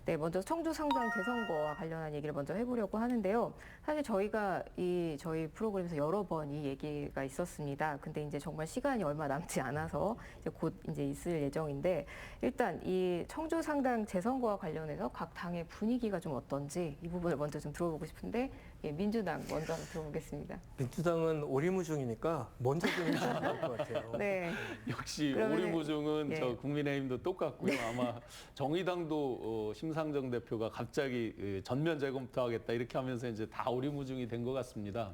네, 먼저 청주 상당 재선거와 관련한 얘기를 먼저 해보려고 하는데요. 사실 저희가 저희 프로그램에서 여러 번 이 얘기가 있었습니다. 근데 이제 정말 시간이 얼마 남지 않아서 이제 곧 이제 있을 예정인데, 일단 이 청주 상당 재선거와 관련해서 각 당의 분위기가 좀 어떤지 이 부분을 먼저 좀 들어보고 싶은데, 예, 민주당 먼저 한번 들어보겠습니다. 민주당은 오리무중이니까 먼저 좀 해주면 될 것 같아요. 네. 역시 그러면은- 오리무중은 예. 저 국민의힘도 똑같고요. 아마 정의당도 심상정 대표가 갑자기 전면 재검토하겠다 이렇게 하면서 이제 다 오리무중이 된 것 같습니다.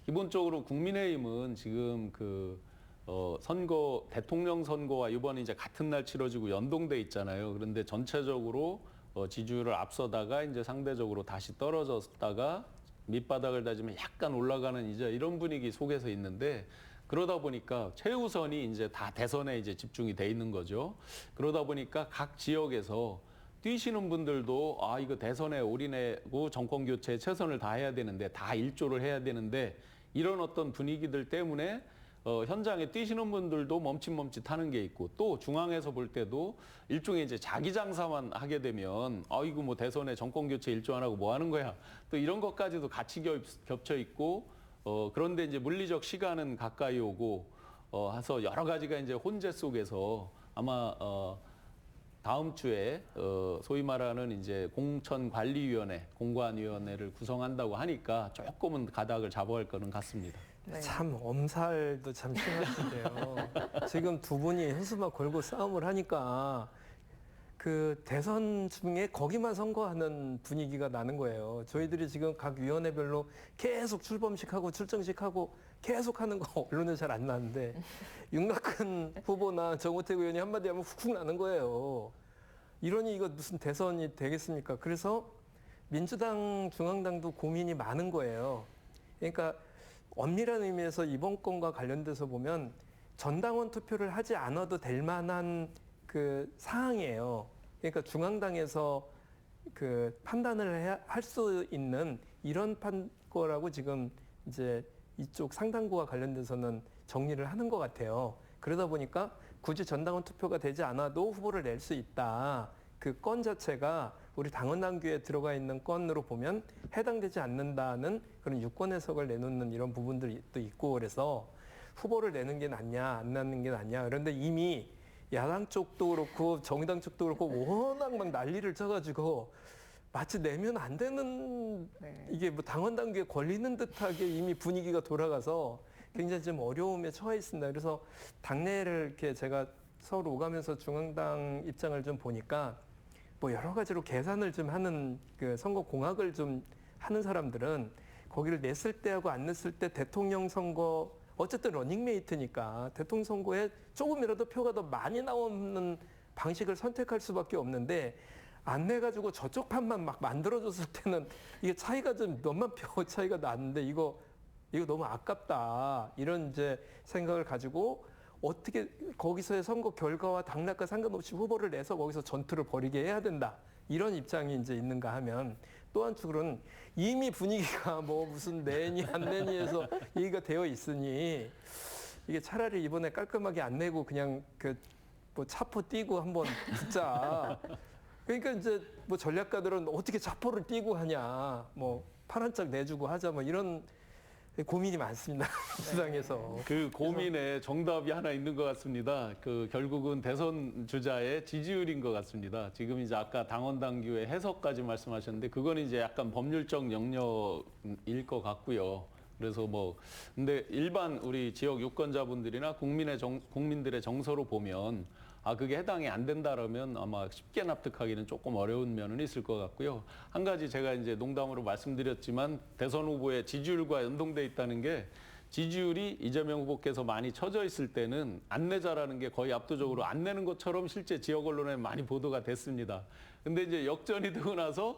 기본적으로 국민의힘은 지금 선거, 대통령 선거와 이번에 이제 같은 날 치러지고 연동돼 있잖아요. 그런데 전체적으로 지지율을 앞서다가 이제 상대적으로 다시 떨어졌다가 밑바닥을 다지면 약간 올라가는 이제 이런 분위기 속에서 있는데, 그러다 보니까 최우선이 이제 다 대선에 이제 집중이 돼 있는 거죠. 그러다 보니까 각 지역에서 뛰시는 분들도 이거 대선에 올인하고 정권 교체에 최선을 다해야 되는데, 다 일조를 해야 되는데, 이런 어떤 분위기들 때문에 현장에 뛰시는 분들도 멈칫멈칫하는 게 있고, 또 중앙에서 볼 때도 일종의 이제 자기 장사만 하게 되면 이거 뭐 대선에 정권 교체 일조 안 하고 뭐 하는 거야, 또 이런 것까지도 같이 겹쳐 있고, 그런데 이제 물리적 시간은 가까이 오고 해서 여러 가지가 이제 혼재 속에서 아마 다음 주에 소위 말하는 이제 공천관리위원회, 공관위원회를 구성한다고 하니까 조금은 가닥을 잡아야 할 거는 같습니다. 네. 참 엄살도 참 심하신데요. 지금 두 분이 현수막 걸고 싸움을 하니까 그 대선 중에 거기만 선거하는 분위기가 나는 거예요. 저희들이 지금 각 위원회별로 계속 출범식하고 출정식하고 계속 하는 거 언론에 잘 안 나는데, 윤곽근 후보나 정호택 의원이 한마디 하면 훅훅 나는 거예요. 이러니 이거 무슨 대선이 되겠습니까? 그래서 민주당, 중앙당도 고민이 많은 거예요. 그러니까 엄밀한 의미에서 이번 건과 관련돼서 보면 전당원 투표를 하지 않아도 될 만한 그 사항이에요. 그러니까 중앙당에서 그 판단을 할 수 있는 이런 거라고 지금 이제 이쪽 상당부와 관련돼서는 정리를 하는 것 같아요. 그러다 보니까 굳이 전당원 투표가 되지 않아도 후보를 낼 수 있다. 그 건 자체가 우리 당헌당규에 들어가 있는 건으로 보면 해당되지 않는다는 그런 유권 해석을 내놓는 이런 부분들이 또 있고, 그래서 후보를 내는 게 낫냐 안 내는 게 낫냐. 그런데 이미 야당 쪽도 그렇고 정의당 쪽도 그렇고 워낙 막 난리를 쳐가지고 마치 내면 안 되는, 네. 이게 뭐 당헌당규에 걸리는 듯하게 이미 분위기가 돌아가서 굉장히 좀 어려움에 처해 있습니다. 그래서 당내를 이렇게 제가 서울 오가면서 중앙당 입장을 좀 보니까 뭐 여러 가지로 계산을 좀 하는, 그 선거 공학을 좀 하는 사람들은 거기를 냈을 때하고 안 냈을 때 대통령 선거, 어쨌든 러닝메이트니까 대통령 선거에 조금이라도 표가 더 많이 나오는 방식을 선택할 수밖에 없는데, 안 내가지고 저쪽 판만 막 만들어줬을 때는 이게 차이가 좀 몇만 표 차이가 나는데 이거 너무 아깝다, 이런 이제 생각을 가지고 어떻게 거기서의 선거 결과와 당락과 상관없이 후보를 내서 거기서 전투를 벌이게 해야 된다, 이런 입장이 이제 있는가 하면, 또 한쪽으로는 이미 분위기가 뭐 무슨 내니 안 내니 해서 얘기가 되어 있으니 이게 차라리 이번에 깔끔하게 안 내고 그냥 그 뭐 차포 띄고 한번 붙자. 그러니까 이제 뭐 전략가들은 어떻게 차포를 띄고 하냐, 뭐 파란 짝 내주고 하자, 뭐 이런 고민이 많습니다. 민주당에서. 그 고민에 정답이 하나 있는 것 같습니다. 결국은 대선 주자의 지지율인 것 같습니다. 지금 이제 아까 당헌당규의 해석까지 말씀하셨는데, 그건 이제 약간 법률적 영역일 것 같고요. 그래서 근데 일반 우리 지역 유권자분들이나 국민들의 정서로 보면 그게 해당이 안 된다라면 아마 쉽게 납득하기는 조금 어려운 면은 있을 것 같고요. 한 가지 제가 이제 농담으로 말씀드렸지만, 대선 후보의 지지율과 연동돼 있다는 게, 지지율이 이재명 후보께서 많이 처져 있을 때는 안 내자라는 게 거의 압도적으로 안 내는 것처럼 실제 지역 언론에 많이 보도가 됐습니다. 근데 이제 역전이 되고 나서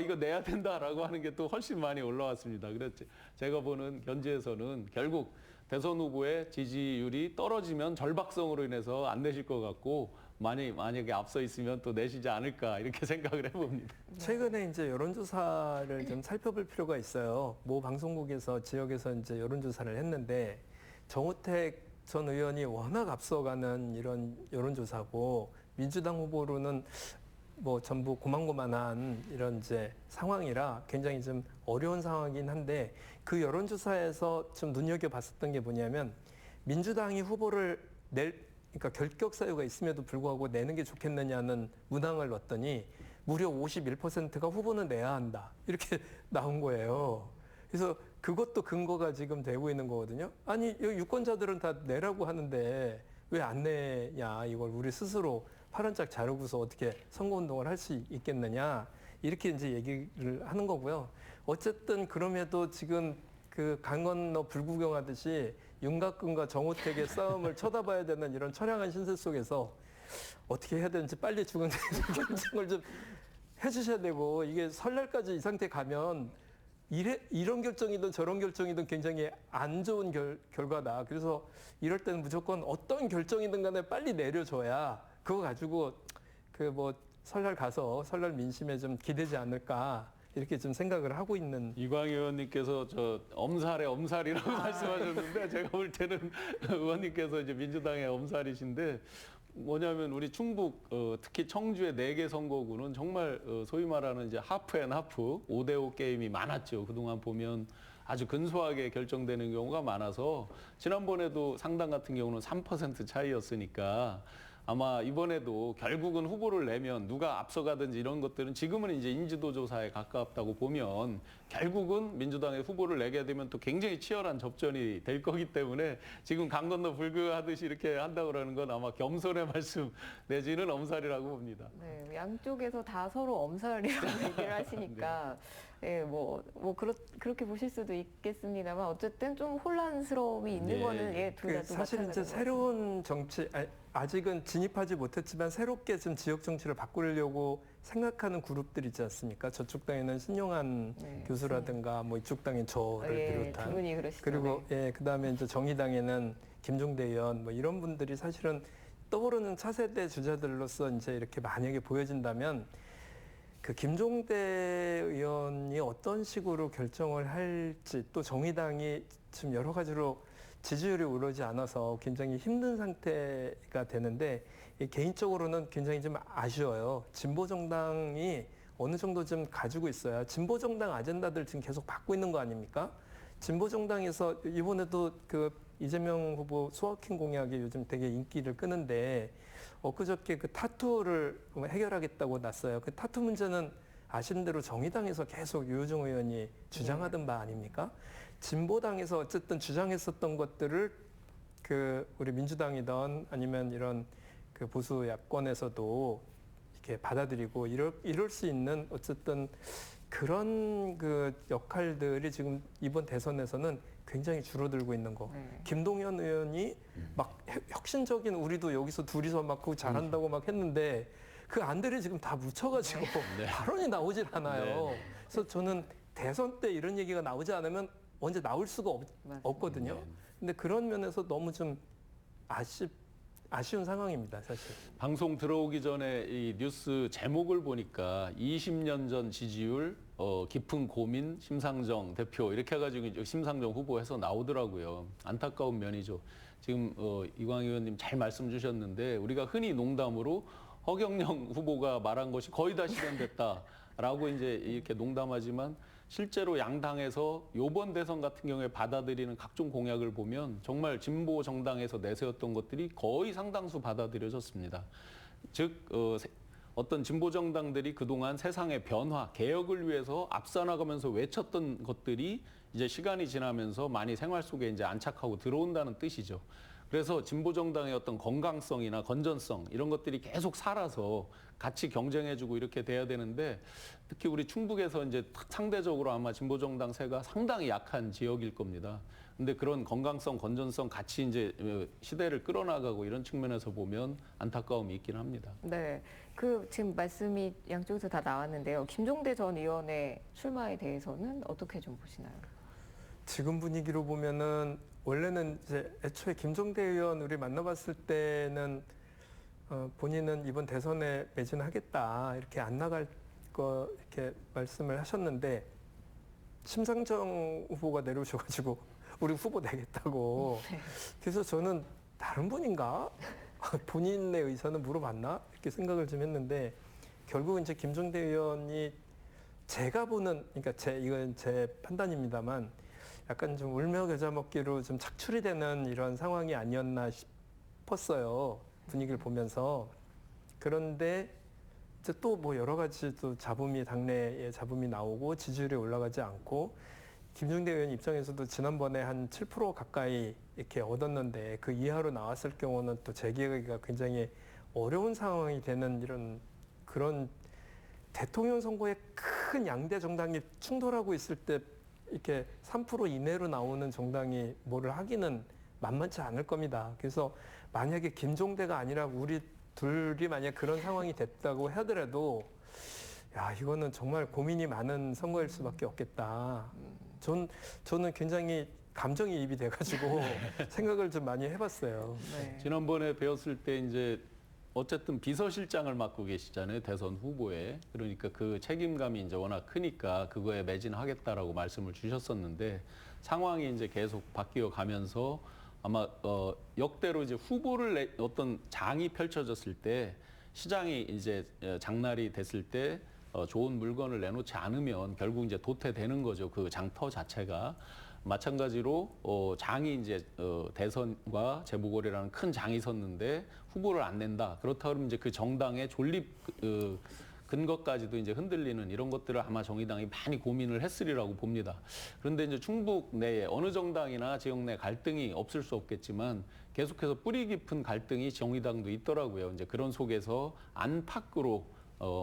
이거 내야 된다라고 하는 게 또 훨씬 많이 올라왔습니다. 그래서 제가 보는 현지에서는 결국 대선 후보의 지지율이 떨어지면 절박성으로 인해서 안 내실 것 같고, 만약에 앞서 있으면 또 내시지 않을까, 이렇게 생각을 해봅니다. 최근에 이제 여론조사를 좀 살펴볼 필요가 있어요. 모 방송국에서 지역에서 이제 여론조사를 했는데, 정호택 전 의원이 워낙 앞서가는 이런 여론조사고, 민주당 후보로는 뭐 전부 고만고만한 이런 이제 상황이라 굉장히 좀 어려운 상황이긴 한데 그 여론조사에서 좀 눈여겨봤었던 게 뭐냐면 민주당이 후보를 그러니까 결격 사유가 있음에도 불구하고 내는 게 좋겠느냐는 문항을 넣었더니 무려 51%가 후보는 내야 한다 이렇게 나온 거예요. 그래서 그것도 근거가 지금 되고 있는 거거든요. 아니 유권자들은 다 내라고 하는데 왜 안 내냐 이걸 우리 스스로 파란짝 자르고서 어떻게 선거운동을 할 수 있겠느냐 이렇게 이제 얘기를 하는 거고요. 어쨌든 그럼에도 지금 그 강 건너 불구경하듯이 윤곽근과 정우택의 싸움을 쳐다봐야 되는 이런 처량한 신세 속에서 어떻게 해야 되는지 빨리 죽은 결정을 좀 해주셔야 되고 이게 설날까지 이 상태 가면 이런 결정이든 저런 결정이든 굉장히 안 좋은 결과다. 그래서 이럴 때는 무조건 어떤 결정이든 간에 빨리 내려줘야 그거 가지고 그 뭐 설날 가서 설날 민심에 좀 기대지 않을까 이렇게 좀 생각을 하고 있는. 이광희 의원님께서 저 엄살이라고 말씀하셨는데 제가 볼 때는 의원님께서 이제 민주당의 엄살이신데 뭐냐면 우리 충북 특히 청주의 4개 선거구는 정말 소위 말하는 이제 하프 5대5 게임이 많았죠. 그동안 보면 아주 근소하게 결정되는 경우가 많아서 지난번에도 상당 같은 경우는 3% 차이였으니까 아마 이번에도 결국은 후보를 내면 누가 앞서가든지 이런 것들은 지금은 이제 인지도 조사에 가깝다고 보면 결국은 민주당의 후보를 내게 되면 또 굉장히 치열한 접전이 될 거기 때문에 지금 강 건너 불교하듯이 이렇게 한다고 그러는 건 아마 겸손의 말씀 내지는 엄살이라고 봅니다. 네, 양쪽에서 다 서로 엄살이라고 얘기를 하시니까 그렇게 보실 수도 있겠습니다만 어쨌든 좀 혼란스러움이 있는 거는 둘 다 사실 이제 새로운 정치 아직은 진입하지 못했지만 새롭게 좀 지역 정치를 바꾸려고 생각하는 그룹들 있지 않습니까? 저쪽 당에는 신용한 교수라든가 뭐 이쪽 당엔 저를 비롯한 두 분이 그러시죠. 그리고 그다음에 이제 정의당에는 김종대 의원 뭐 이런 분들이 사실은 떠오르는 차세대 주자들로서 이제 이렇게 만약에 보여진다면 그 김종대 의원이 어떤 식으로 결정을 할지 또 정의당이 지금 여러 가지로 지지율이 오르지 않아서 굉장히 힘든 상태가 되는데 개인적으로는 굉장히 좀 아쉬워요. 진보정당이 어느 정도 좀 가지고 있어야 진보정당 아젠다들 지금 계속 받고 있는 거 아닙니까? 진보정당에서 이번에도 그 이재명 후보 소확행 공약이 요즘 되게 인기를 끄는데 엊그저께 그 타투를 해결하겠다고 났어요. 그 타투 문제는 아시는 대로 정의당에서 계속 유호정 의원이 주장하던 바 아닙니까? 진보당에서 어쨌든 주장했었던 것들을 그 우리 민주당이든 아니면 이런 그 보수 야권에서도 이렇게 받아들이고 이럴 수 있는 어쨌든 그런 그 역할들이 지금 이번 대선에서는 굉장히 줄어들고 있는 거. 김동연 의원이 막 혁신적인 우리도 여기서 둘이서 막 그거 잘한다고 막 했는데 그 안들이 지금 다 묻혀가지고 발언이 나오질 않아요. 그래서 저는 대선 때 이런 얘기가 나오지 않으면 언제 나올 수가 없거든요. 근데 그런 면에서 너무 좀 아쉬운 상황입니다, 사실. 방송 들어오기 전에 이 뉴스 제목을 보니까 20년 전 지지율, 깊은 고민, 심상정 대표 이렇게 해가지고 심상정 후보 해서 나오더라고요. 안타까운 면이죠. 지금 이광희 의원님 잘 말씀 주셨는데 우리가 흔히 농담으로 허경영 후보가 말한 것이 거의 다 실현됐다라고 이제 이렇게 농담하지만 실제로 양당에서 이번 대선 같은 경우에 받아들이는 각종 공약을 보면 정말 진보 정당에서 내세웠던 것들이 거의 상당수 받아들여졌습니다. 즉 어떤 진보 정당들이 그동안 세상의 변화, 개혁을 위해서 앞서 나가면서 외쳤던 것들이 이제 시간이 지나면서 많이 생활 속에 이제 안착하고 들어온다는 뜻이죠. 그래서 진보 정당의 어떤 건강성이나 건전성 이런 것들이 계속 살아서 같이 경쟁해주고 이렇게 돼야 되는데 특히 우리 충북에서 이제 상대적으로 아마 진보 정당 세가 상당히 약한 지역일 겁니다. 근데 그런 건강성, 건전성 같이 이제 시대를 끌어나가고 이런 측면에서 보면 안타까움이 있긴 합니다. 네, 그 지금 말씀이 양쪽에서 다 나왔는데요. 김종대 전 의원의 출마에 대해서는 어떻게 좀 보시나요? 지금 분위기로 보면은 원래는 이제 애초에 김종대 의원 우리 만나봤을 때는 본인은 이번 대선에 매진하겠다 이렇게 안 나갈 거 이렇게 말씀을 하셨는데 심상정 후보가 내려오셔가지고 우리 후보 내겠다고. 그래서 저는 다른 분인가 본인의 의사는 물어봤나 이렇게 생각을 좀 했는데 결국 이제 김종대 의원이 제가 보는, 그러니까 이건 제 판단입니다만 약간 좀 울며 겨자 먹기로 좀 착출이 되는 이런 상황이 아니었나 싶었어요. 분위기를 보면서. 그런데 이제 또 뭐 여러 가지 또 당내에 잡음이 나오고 지지율이 올라가지 않고 김종대 의원 입장에서도 지난번에 한 7% 가까이 이렇게 얻었는데 그 이하로 나왔을 경우는 또 재기가 굉장히 어려운 상황이 되는 이런 그런 대통령 선거에 큰 양대 정당이 충돌하고 있을 때 이렇게 3% 이내로 나오는 정당이 뭐를 하기는 만만치 않을 겁니다. 그래서 만약에 김종대가 아니라 우리 둘이 만약 그런 상황이 됐다고 하더라도 야, 이거는 정말 고민이 많은 선거일 수밖에 없겠다. 저는 굉장히 감정이입이 돼가지고 생각을 좀 많이 해봤어요. 네. 지난번에 배웠을 때 이제 어쨌든 비서실장을 맡고 계시잖아요. 대선 후보에. 그러니까 그 책임감이 이제 워낙 크니까 그거에 매진하겠다라고 말씀을 주셨었는데 상황이 이제 계속 바뀌어 가면서 아마 역대로 이제 후보를 어떤 장이 펼쳐졌을 때 시장이 이제 장날이 됐을 때 좋은 물건을 내놓지 않으면 결국 이제 도태되는 거죠. 그 장터 자체가. 마찬가지로 장이 이제 대선과 재보궐이라는 큰 장이 섰는데 후보를 안 낸다. 그렇다 그러면 이제 그 정당의 존립 근거까지도 이제 흔들리는 이런 것들을 아마 정의당이 많이 고민을 했으리라고 봅니다. 그런데 이제 충북 내에 어느 정당이나 지역 내 갈등이 없을 수 없겠지만 계속해서 뿌리 깊은 갈등이 정의당도 있더라고요. 이제 그런 속에서 안팎으로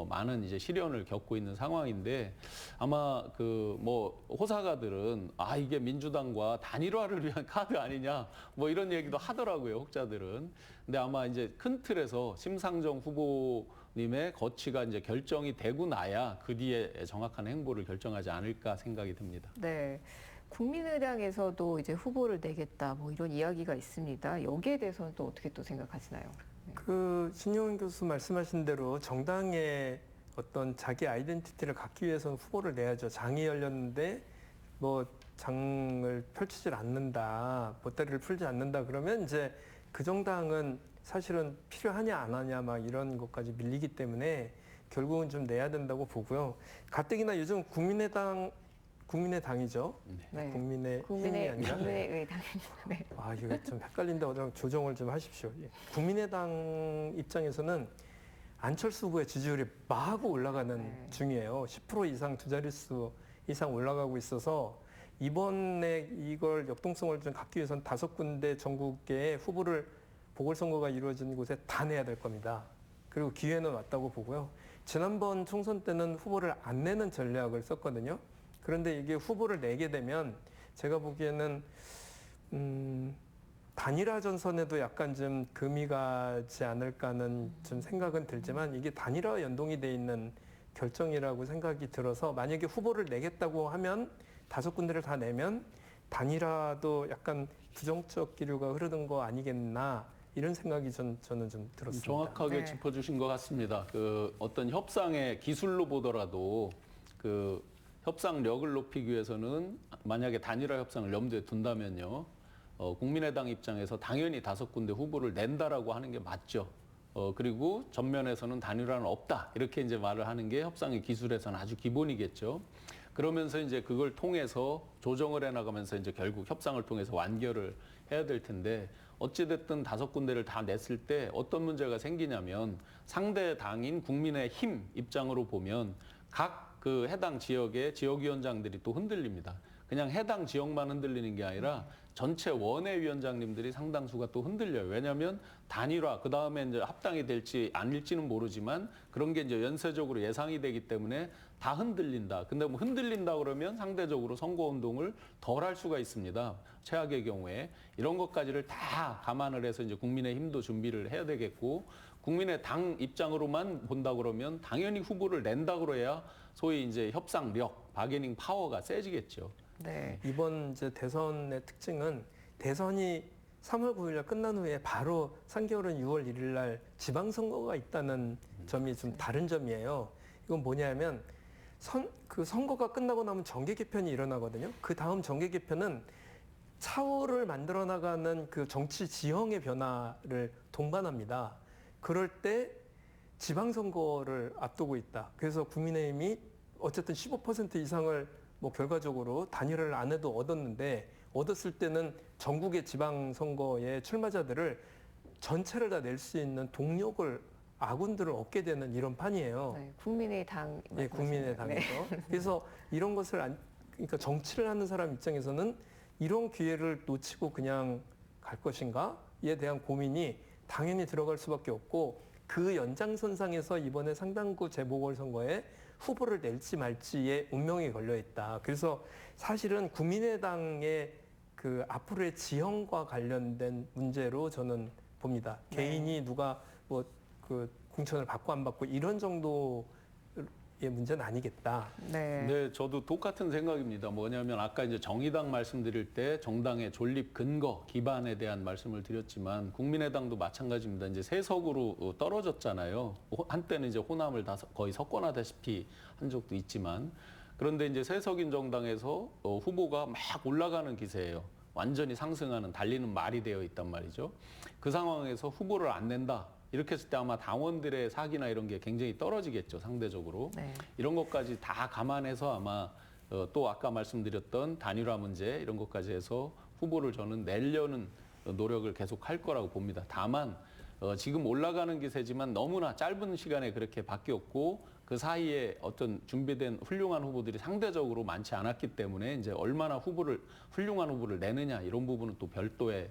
많은 이제 시련을 겪고 있는 상황인데 아마 그 뭐 호사가들은 이게 민주당과 단일화를 위한 카드 아니냐 뭐 이런 얘기도 하더라고요, 혹자들은. 근데 아마 이제 큰 틀에서 심상정 후보님의 거취가 이제 결정이 되고 나야 그 뒤에 정확한 행보를 결정하지 않을까 생각이 듭니다. 네. 국민의당에서도 이제 후보를 내겠다 뭐 이런 이야기가 있습니다. 여기에 대해서는 또 어떻게 또 생각하시나요? 그 신용훈 교수 말씀하신 대로 정당의 어떤 자기 아이덴티티를 갖기 위해서는 후보를 내야죠. 장이 열렸는데 뭐 장을 펼치질 않는다, 보따리를 풀지 않는다 그러면 이제 그 정당은 사실은 필요하냐 안 하냐 막 이런 것까지 밀리기 때문에 결국은 좀 내야 된다고 보고요. 가뜩이나 요즘 국민의당이죠. 네. 국민의힘이 아니라. 국민의당입니다. 네. 이거 좀 헷갈린다. 조정을 좀 하십시오. 예. 국민의당 입장에서는 안철수 후보의 지지율이 마구 올라가는 중이에요. 10% 이상 두 자릿수 이상 올라가고 있어서 이번에 이걸 역동성을 좀 갖기 위해서는 5군데 전국의 후보를 보궐선거가 이루어진 곳에 다 내야 될 겁니다. 그리고 기회는 왔다고 보고요. 지난번 총선 때는 후보를 안 내는 전략을 썼거든요. 그런데 이게 후보를 내게 되면 제가 보기에는 단일화 전선에도 약간 좀 금이 가지 않을까 하는 좀 생각은 들지만 이게 단일화 연동이 돼 있는 결정이라고 생각이 들어서 만약에 후보를 내겠다고 하면 5군데를 다 내면 단일화도 약간 부정적 기류가 흐르는 거 아니겠나 이런 생각이 저는 좀 들었습니다. 정확하게 네. 짚어주신 것 같습니다. 그 어떤 협상의 기술로 보더라도 그 협상력을 높이기 위해서는 만약에 단일화 협상을 염두에 둔다면요. 국민의당 입장에서 당연히 5군데 후보를 낸다라고 하는 게 맞죠. 그리고 전면에서는 단일화는 없다. 이렇게 이제 말을 하는 게 협상의 기술에서는 아주 기본이겠죠. 그러면서 이제 그걸 통해서 조정을 해나가면서 이제 결국 협상을 통해서 완결을 해야 될 텐데 어찌됐든 5군데를 다 냈을 때 어떤 문제가 생기냐면 상대 당인 국민의힘 입장으로 보면 각 그 해당 지역의 지역위원장들이 또 흔들립니다. 그냥 해당 지역만 흔들리는 게 아니라 전체 원외위원장님들이 상당수가 또 흔들려요. 왜냐하면 단일화, 그 다음에 이제 합당이 될지 아닐지는 모르지만 그런 게 이제 연쇄적으로 예상이 되기 때문에 다 흔들린다. 근데 뭐 흔들린다 그러면 상대적으로 선거운동을 덜 할 수가 있습니다. 최악의 경우에. 이런 것까지를 다 감안을 해서 이제 국민의힘도 준비를 해야 되겠고 국민의 당 입장으로만 본다 그러면 당연히 후보를 낸다 그래야 소위 이제 협상력, 바게닝 파워가 세지겠죠. 네. 이번 이제 대선의 특징은 대선이 3월 9일 날 끝난 후에 바로 3개월 은 6월 1일 날 지방선거가 있다는 점이 좀 다른 점이에요. 이건 뭐냐면 그 선거가 끝나고 나면 정계 개편이 일어나거든요. 그 다음 정계 개편은 차후를 만들어 나가는 그 정치 지형의 변화를 동반합니다. 그럴 때 지방선거를 앞두고 있다. 그래서 국민의힘이 어쨌든 15% 이상을 뭐 결과적으로 단일화를 안 해도 얻었는데 얻었을 때는 전국의 지방선거의 출마자들을 전체를 다 낼 수 있는 동력을 아군들을 얻게 되는 이런 판이에요. 네, 국민의당. 예, 국민의당에서. 그래서 이런 것을 그러니까 정치를 하는 사람 입장에서는 이런 기회를 놓치고 그냥 갈 것인가에 대한 고민이 당연히 들어갈 수밖에 없고 그 연장선상에서 이번에 상당구 재보궐선거에 후보를 낼지 말지의 운명이 걸려 있다. 그래서 사실은 국민의당의 그 앞으로의 지형과 관련된 문제로 저는 봅니다. 네. 개인이 누가 뭐 그 공천을 받고 안 받고 이런 정도의 문제는 아니겠다. 네. 네, 저도 똑같은 생각입니다. 뭐냐면 아까 이제 정의당 말씀드릴 때 정당의 존립 근거, 기반에 대한 말씀을 드렸지만 국민의당도 마찬가지입니다. 이제 세석으로 떨어졌잖아요. 한때는 이제 호남을 다 거의 석권하다시피 한 적도 있지만 그런데 이제 세석인 정당에서 후보가 막 올라가는 기세예요. 완전히 상승하는 달리는 말이 되어 있단 말이죠. 그 상황에서 후보를 안 낸다. 이렇게 했을 때 아마 당원들의 사기나 이런 게 굉장히 떨어지겠죠, 상대적으로. 네. 이런 것까지 다 감안해서 아마 또 아까 말씀드렸던 단일화 문제 이런 것까지 해서 후보를 저는 내려는 노력을 계속 할 거라고 봅니다. 다만 지금 올라가는 기세지만 너무나 짧은 시간에 그렇게 바뀌었고 그 사이에 어떤 준비된 훌륭한 후보들이 상대적으로 많지 않았기 때문에 이제 얼마나 훌륭한 후보를 내느냐 이런 부분은 또 별도의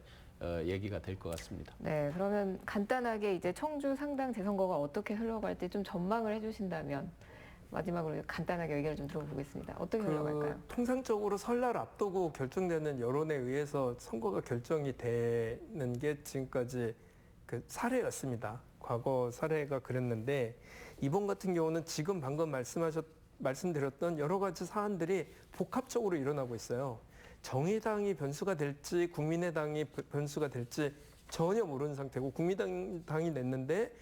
얘기가 될 것 같습니다. 네, 그러면 간단하게 이제 청주 상당 재선거가 어떻게 흘러갈지 좀 전망을 해주신다면 마지막으로 간단하게 의견을 좀 들어보겠습니다. 어떻게 흘러갈까요? 통상적으로 설날 앞두고 결정되는 여론에 의해서 선거가 결정이 되는 게 지금까지 그 사례였습니다. 과거 사례가 그랬는데 이번 같은 경우는 지금 방금 말씀드렸던 여러 가지 사안들이 복합적으로 일어나고 있어요. 정의당이 변수가 될지 국민의당이 변수가 될지 전혀 모르는 상태고 국민의당이 냈는데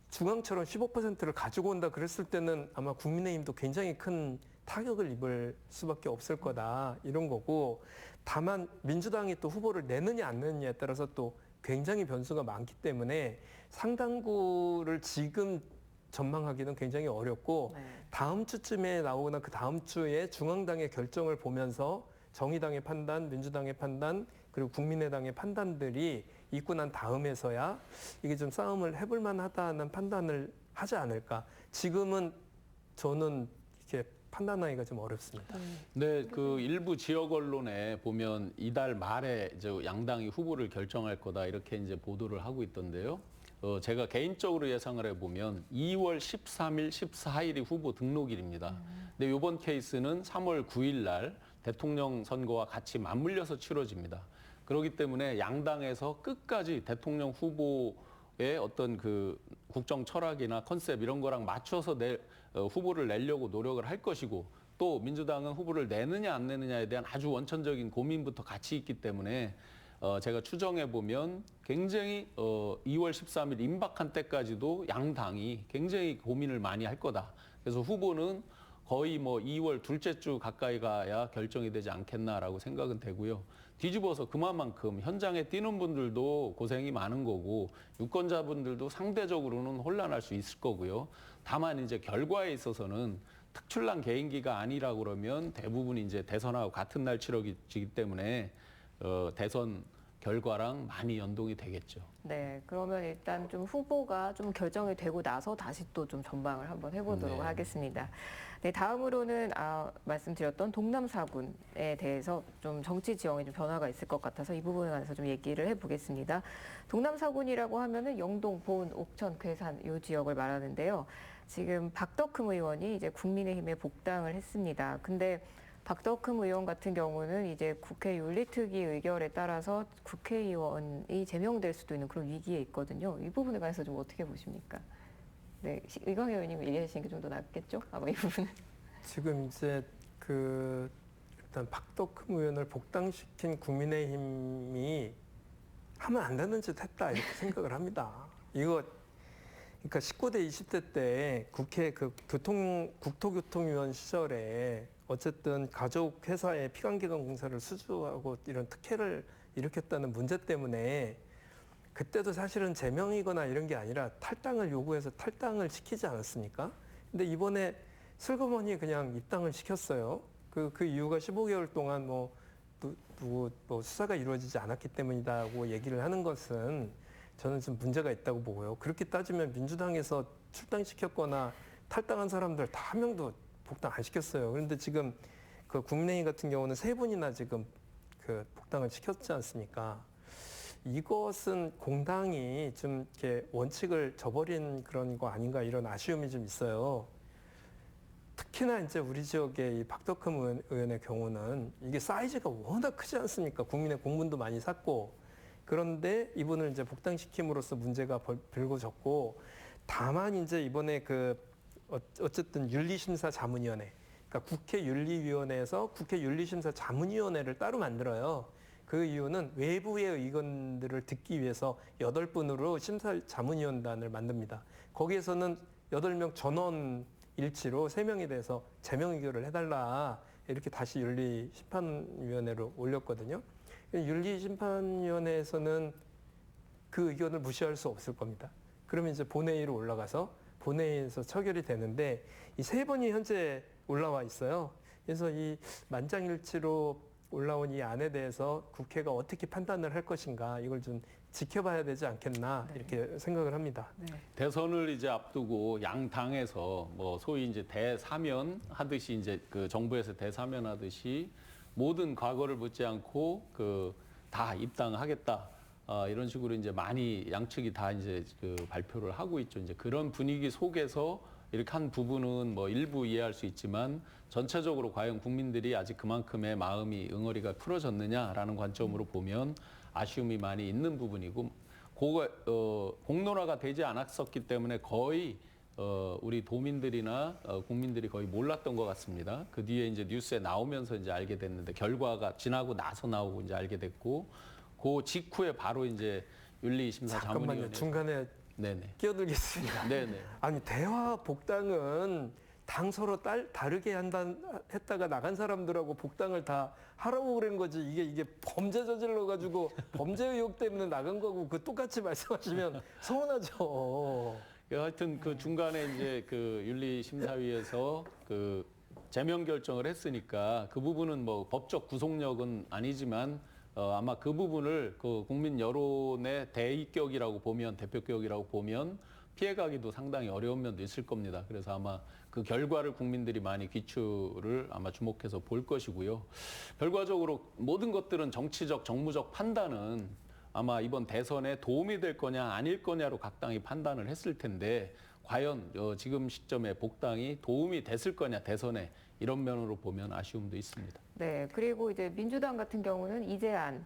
중앙처럼 15%를 가지고 온다 그랬을 때는 아마 국민의힘도 굉장히 큰 타격을 입을 수밖에 없을 거다 이런 거고 다만 민주당이 또 후보를 내느냐 안 내느냐에 따라서 또 굉장히 변수가 많기 때문에 상당구를 지금 전망하기는 굉장히 어렵고 네. 다음 주쯤에 나오거나 그 다음 주에 중앙당의 결정을 보면서 정의당의 판단, 민주당의 판단, 그리고 국민의당의 판단들이 있고 난 다음에서야 이게 좀 싸움을 해볼 만하다는 판단을 하지 않을까. 지금은 저는 이렇게 판단하기가 좀 어렵습니다. 네, 그 일부 지역 언론에 보면 이달 말에 이제 양당이 후보를 결정할 거다 이렇게 이제 보도를 하고 있던데요. 제가 개인적으로 예상을 해보면 2월 13일, 14일이 후보 등록일입니다. 근데 이번 케이스는 3월 9일 날 대통령 선거와 같이 맞물려서 치러집니다. 그렇기 때문에 양당에서 끝까지 대통령 후보의 어떤 그 국정 철학이나 컨셉 이런 거랑 맞춰서 후보를 내려고 노력을 할 것이고 또 민주당은 후보를 내느냐 안 내느냐에 대한 아주 원천적인 고민부터 같이 있기 때문에 제가 추정해 보면 굉장히 2월 13일 임박한 때까지도 양당이 굉장히 고민을 많이 할 거다. 그래서 후보는 거의 뭐 2월 둘째 주 가까이 가야 결정이 되지 않겠나라고 생각은 되고요. 뒤집어서 그만큼 현장에 뛰는 분들도 고생이 많은 거고 유권자분들도 상대적으로는 혼란할 수 있을 거고요. 다만 이제 결과에 있어서는 특출난 개인기가 아니라 그러면 대부분 이제 대선하고 같은 날 치러지기 때문에 대선 결과랑 많이 연동이 되겠죠. 네, 그러면 일단 좀 후보가 좀 결정이 되고 나서 다시 또 좀 전망을 한번 해보도록 네. 하겠습니다. 네, 다음으로는 말씀드렸던 동남 4군에 대해서 좀 정치 지형에 좀 변화가 있을 것 같아서 이 부분에 관해서 좀 얘기를 해보겠습니다. 동남 4군이라고 하면은 영동, 보은, 옥천, 괴산 이 지역을 말하는데요. 지금 박덕흠 의원이 이제 국민의힘에 복당을 했습니다. 근데 박덕흠 의원 같은 경우는 이제 국회 윤리특위 의결에 따라서 국회의원이 제명될 수도 있는 그런 위기에 있거든요. 이 부분에 관해서 좀 어떻게 보십니까? 네, 의광 의원님 얘기하시는 게 좀 더 낫겠죠? 아마 이 부분은. 지금 이제 그 일단 박덕흠 의원을 복당시킨 국민의힘이 하면 안 되는 짓 했다 이렇게 생각을 합니다. 이거 그러니까 19대 20대 때 국회 그 국토교통위원 시절에 어쨌든 가족 회사에 피감기관 공사를 수주하고 이런 특혜를 일으켰다는 문제 때문에 그때도 사실은 제명이거나 이런 게 아니라 탈당을 요구해서 탈당을 시키지 않았습니까? 근데 이번에 슬그머니 그냥 입당을 시켰어요. 그 이유가 15개월 동안 뭐 수사가 이루어지지 않았기 때문이다고 얘기를 하는 것은 저는 좀 문제가 있다고 보고요. 그렇게 따지면 민주당에서 출당시켰거나 탈당한 사람들 다 한 명도 복당 안 시켰어요. 그런데 지금 그 국민의힘 같은 경우는 3분이나 지금 그 복당을 시켰지 않습니까? 이것은 공당이 좀 이렇게 원칙을 저버린 그런 거 아닌가 이런 아쉬움이 좀 있어요. 특히나 이제 우리 지역의 이 박덕흠 의원의 경우는 이게 사이즈가 워낙 크지 않습니까? 국민의 공분도 많이 샀고 그런데 이분을 이제 복당시킴으로써 문제가 불거졌고 다만 이제 이번에 어쨌든 윤리심사자문위원회 그러니까 국회 윤리위원회에서 국회 윤리심사자문위원회를 따로 만들어요. 그 이유는 외부의 의견들을 듣기 위해서 8분으로 심사자문위원단을 만듭니다. 거기에서는 8명 전원 일치로 3명에 대해서 제명 의결을 해달라 이렇게 다시 윤리심판위원회로 올렸거든요. 윤리심판위원회에서는 그 의견을 무시할 수 없을 겁니다. 그러면 이제 본회의로 올라가서 본회의에서 처결이 되는데 이 3번이 현재 올라와 있어요. 그래서 이 만장일치로 올라온 이 안에 대해서 국회가 어떻게 판단을 할 것인가 이걸 좀 지켜봐야 되지 않겠나 이렇게 생각을 합니다. 네. 대선을 이제 앞두고 양 당에서 뭐 소위 이제 대사면 하듯이 이제 그 정부에서 대사면 하듯이 모든 과거를 묻지 않고 다 입당하겠다. 이런 식으로 이제 많이 양측이 다 이제 그 발표를 하고 있죠. 이제 그런 분위기 속에서 이렇게 한 부분은 뭐 일부 이해할 수 있지만 전체적으로 과연 국민들이 아직 그만큼의 마음이 응어리가 풀어졌느냐라는 관점으로 보면 아쉬움이 많이 있는 부분이고 공론화가 되지 않았었기 때문에 거의 우리 도민들이나 국민들이 거의 몰랐던 것 같습니다. 그 뒤에 이제 뉴스에 나오면서 이제 알게 됐는데 결과가 지나고 나서 나오고 이제 알게 됐고 그 직후에 바로 이제 윤리심사자문위원회 잠깐만요. 중간에 네네. 끼어들겠습니다. 네네. 아니 대화 복당은 당 서로 다르게 했다가 나간 사람들하고 복당을 다 하라고 그런 거지. 이게 범죄 저질러 가지고 범죄 의혹 때문에 나간 거고 그 똑같이 말씀하시면 서운하죠. 하여튼 그 중간에 이제 그 윤리심사위에서 그 제명 결정을 했으니까 그 부분은 뭐 법적 구속력은 아니지만 아마 그 부분을 그 국민 여론의 대의격이라고 보면 대표격이라고 보면 피해가기도 상당히 어려운 면도 있을 겁니다. 그래서 아마 그 결과를 국민들이 많이 귀추를 아마 주목해서 볼 것이고요. 결과적으로 모든 것들은 정치적, 정무적 판단은 아마 이번 대선에 도움이 될 거냐 아닐 거냐로 각 당이 판단을 했을 텐데 과연 지금 시점에 복당이 도움이 됐을 거냐 대선에 이런 면으로 보면 아쉬움도 있습니다. 네, 그리고 이제 민주당 같은 경우는 이재안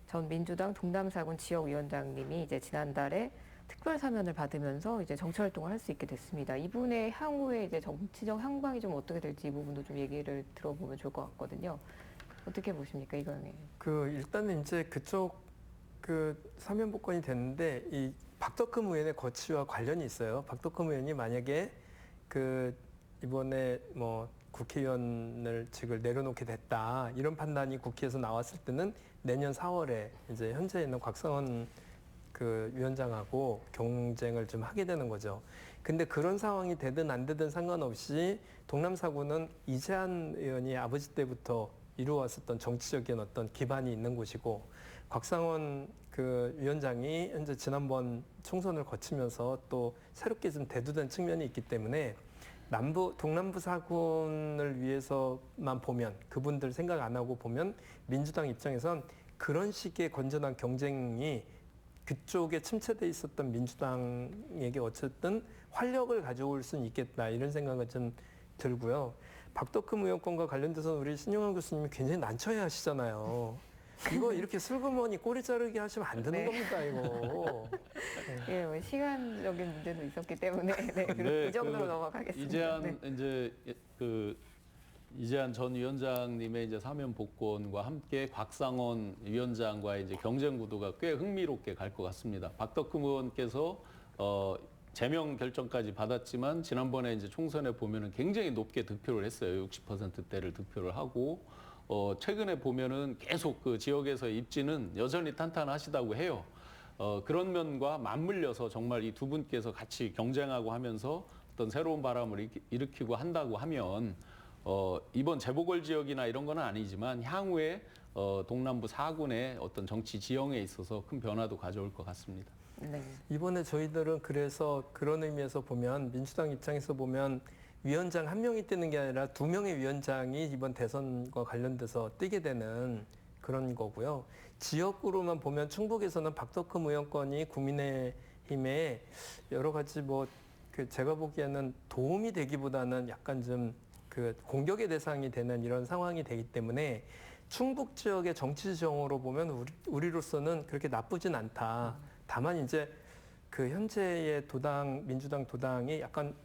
전 민주당 동남사군 지역위원장님이 이제 지난달에 특별 사면을 받으면서 이제 정치 활동을 할 수 있게 됐습니다. 이분의 향후에 이제 정치적 향방이 좀 어떻게 될지 이 부분도 좀 얘기를 들어보면 좋을 것 같거든요. 어떻게 보십니까, 이거는? 일단은 이제 그쪽 사면 복권이 됐는데 이 박덕흠 의원의 거취와 관련이 있어요. 박덕흠 의원이 만약에 이번에 뭐 국회의원을 직을 내려놓게 됐다 이런 판단이 국회에서 나왔을 때는 내년 4월에 이제 현재 있는 곽상원 위원장하고 경쟁을 좀 하게 되는 거죠. 근데 그런 상황이 되든 안 되든 상관없이 동남사구는 이재한 의원이 아버지 때부터 이루어왔었던 정치적인 어떤 기반이 있는 곳이고 곽상원 위원장이 현재 지난번 총선을 거치면서 또 새롭게 좀 대두된 측면이 있기 때문에 동남부 사군을 위해서만 보면 그분들 생각 안 하고 보면 민주당 입장에선 그런 식의 건전한 경쟁이 그쪽에 침체돼 있었던 민주당에게 어쨌든 활력을 가져올 수는 있겠다 이런 생각은 좀 들고요. 박덕흠 의원 건과 관련돼서 우리 신영환 교수님이 굉장히 난처해 하시잖아요. 이거 이렇게 슬그머니 꼬리 자르기 하시면 안 되는 네. 겁니다, 이거. 예, 뭐 시간적인 문제도 있었기 때문에 이 정도로 넘어가겠습니다. 이재한 네. 이제 이재한 전 위원장님의 이제 사면 복권과 함께 곽상원 위원장과의 이제 경쟁 구도가 꽤 흥미롭게 갈 것 같습니다. 박덕흠 의원께서 제명 결정까지 받았지만 지난번에 이제 총선에 보면은 굉장히 높게 득표를 했어요. 60%대를 득표를 하고 최근에 보면은 계속 그 지역에서 입지는 여전히 탄탄하시다고 해요. 그런 면과 맞물려서 정말 이 두 분께서 같이 경쟁하고 하면서 어떤 새로운 바람을 일으키고 한다고 하면 이번 재보궐 지역이나 이런 건 아니지만 향후에 동남부 4군의 어떤 정치 지형에 있어서 큰 변화도 가져올 것 같습니다. 네. 이번에 저희들은 그래서 그런 의미에서 보면 민주당 입장에서 보면 위원장 한 명이 뛰는 게 아니라 두 명의 위원장이 이번 대선과 관련돼서 뛰게 되는 그런 거고요. 지역으로만 보면 충북에서는 박덕흠 의원권이 국민의힘에 여러 가지 제가 보기에는 도움이 되기보다는 약간 좀 그 공격의 대상이 되는 이런 상황이 되기 때문에 충북 지역의 정치 지형으로 보면 우리로서는 그렇게 나쁘진 않다. 다만 이제 그 현재의 민주당 도당이 약간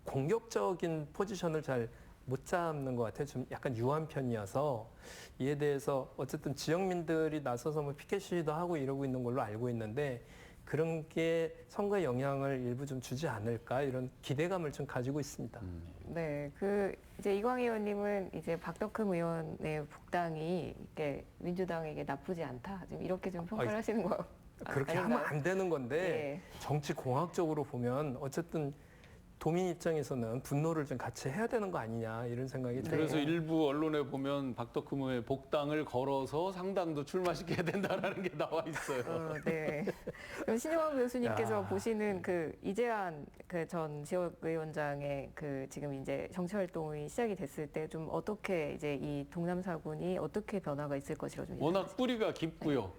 공격적인 포지션을 잘 못 잡는 것 같아요. 좀 약간 유한 편이어서 이에 대해서 어쨌든 지역민들이 나서서 피켓 시위도 하고 이러고 있는 걸로 알고 있는데 그런 게 선거에 영향을 일부 좀 주지 않을까 이런 기대감을 좀 가지고 있습니다. 네, 이제 이광희 의원님은 이제 박덕흠 의원의 복당이 이게 민주당에게 나쁘지 않다. 지금 이렇게 좀 평가를 하시는 거 그렇게 아닌가요? 하면 안 되는 건데 네. 정치 공학적으로 보면 어쨌든 도민 입장에서는 분노를 좀 같이 해야 되는 거 아니냐 이런 생각이 들어요. 그래서 일부 언론에 보면 박덕흠 의원의 복당을 걸어서 상당도 출마시켜야 된다라는 게 나와 있어요. 네. 그럼 신영환 교수님께서 야. 보시는 그 이재한 그 전 지역위원장의 그 지금 이제 정치 활동이 시작이 됐을 때 좀 어떻게 이제 이 동남 4군이 어떻게 변화가 있을 것이라고 좀 워낙 뿌리가 깊고요.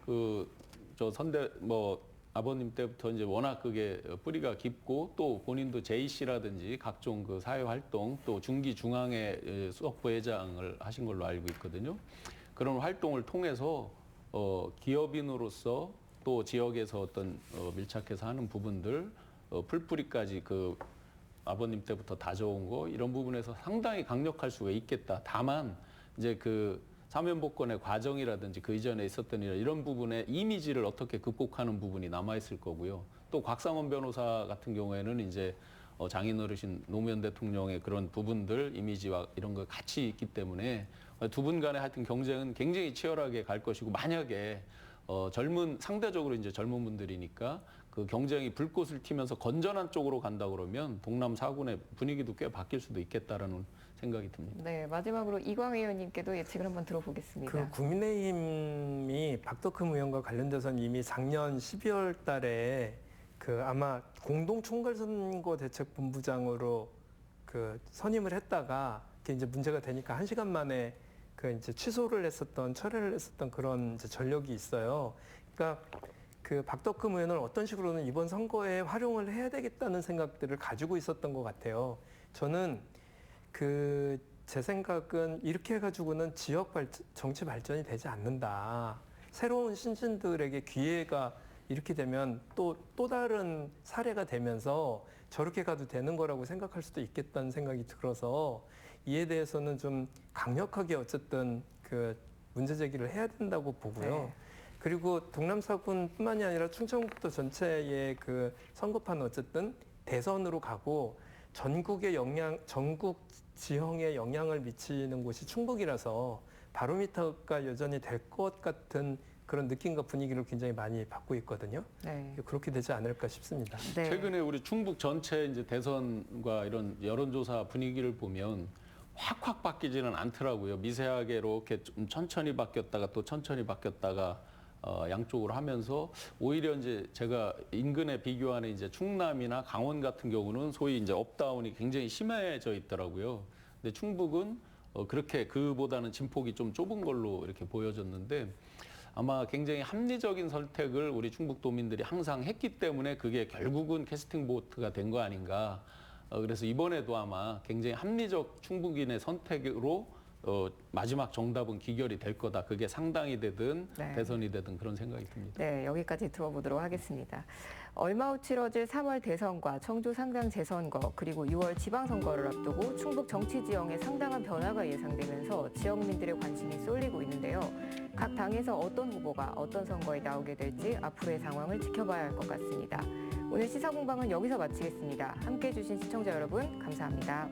아버님 때부터 이제 워낙 그게 뿌리가 깊고 또 본인도 JC라든지 각종 그 사회 활동 또 중기 중앙회 수석부회장을 하신 걸로 알고 있거든요. 그런 활동을 통해서 기업인으로서 또 지역에서 어떤 밀착해서 하는 부분들 풀뿌리까지 그 아버님 때부터 다져온 거 이런 부분에서 상당히 강력할 수가 있겠다. 다만 이제 그 사면복권의 과정이라든지 그 이전에 있었던 이런 부분의 이미지를 어떻게 극복하는 부분이 남아있을 거고요. 또 곽상원 변호사 같은 경우에는 이제 장인어르신 노무현 대통령의 그런 부분들, 이미지와 이런 거 같이 있기 때문에 두 분 간의 하여튼 경쟁은 굉장히 치열하게 갈 것이고 만약에 상대적으로 이제 젊은 분들이니까 그 경쟁이 불꽃을 튀면서 건전한 쪽으로 간다 그러면 동남 4군의 분위기도 꽤 바뀔 수도 있겠다라는 생각이 듭니다. 네, 마지막으로 이광희 의원님께도 예측을 한번 들어보겠습니다. 그 국민의힘이 박덕흠 의원과 관련돼서는 이미 작년 12월 달에 그 아마 공동총괄선거대책본부장으로 그 선임을 했다가 그게 이제 문제가 되니까 1시간 만에 그 이제 철회를 했었던 그런 이제 전력이 있어요. 그러니까 그 박덕흠 의원을 어떤 식으로는 이번 선거에 활용을 해야 되겠다는 생각들을 가지고 있었던 것 같아요. 저는 제 생각은 이렇게 해가지고는 정치 발전이 되지 않는다. 새로운 신진들에게 기회가 이렇게 되면 또 다른 사례가 되면서 저렇게 가도 되는 거라고 생각할 수도 있겠다는 생각이 들어서 이에 대해서는 좀 강력하게 어쨌든 그 문제 제기를 해야 된다고 보고요. 네. 그리고 동남 4군뿐만이 아니라 충청북도 전체의 그 선거판 어쨌든 대선으로 가고 전국 지형에 영향을 미치는 곳이 충북이라서 바로미터가 여전히 될 것 같은 그런 느낌과 분위기를 굉장히 많이 받고 있거든요. 네. 그렇게 되지 않을까 싶습니다. 네. 최근에 우리 충북 전체 이제 대선과 이런 여론조사 분위기를 보면 확 바뀌지는 않더라고요. 미세하게 이렇게 좀 천천히 바뀌었다가 또 천천히 바뀌었다가 양쪽으로 하면서 오히려 이제 제가 인근에 비교하는 이제 충남이나 강원 같은 경우는 소위 이제 업다운이 굉장히 심해져 있더라고요. 근데 충북은 그렇게 그보다는 진폭이 좀 좁은 걸로 이렇게 보여졌는데 아마 굉장히 합리적인 선택을 우리 충북도민들이 항상 했기 때문에 그게 결국은 캐스팅 보트가 된 거 아닌가. 그래서 이번에도 아마 굉장히 합리적 충북인의 선택으로 마지막 정답은 기결이 될 거다. 그게 상당이 되든 네. 대선이 되든 그런 생각이 듭니다. 네, 여기까지 들어보도록 하겠습니다. 얼마 후 치러질 3월 대선과 청주 상당 재선거 그리고 6월 지방선거를 앞두고 충북 정치 지형에 상당한 변화가 예상되면서 지역민들의 관심이 쏠리고 있는데요. 각 당에서 어떤 후보가 어떤 선거에 나오게 될지 앞으로의 상황을 지켜봐야 할 것 같습니다. 오늘 시사공방은 여기서 마치겠습니다. 함께해 주신 시청자 여러분 감사합니다.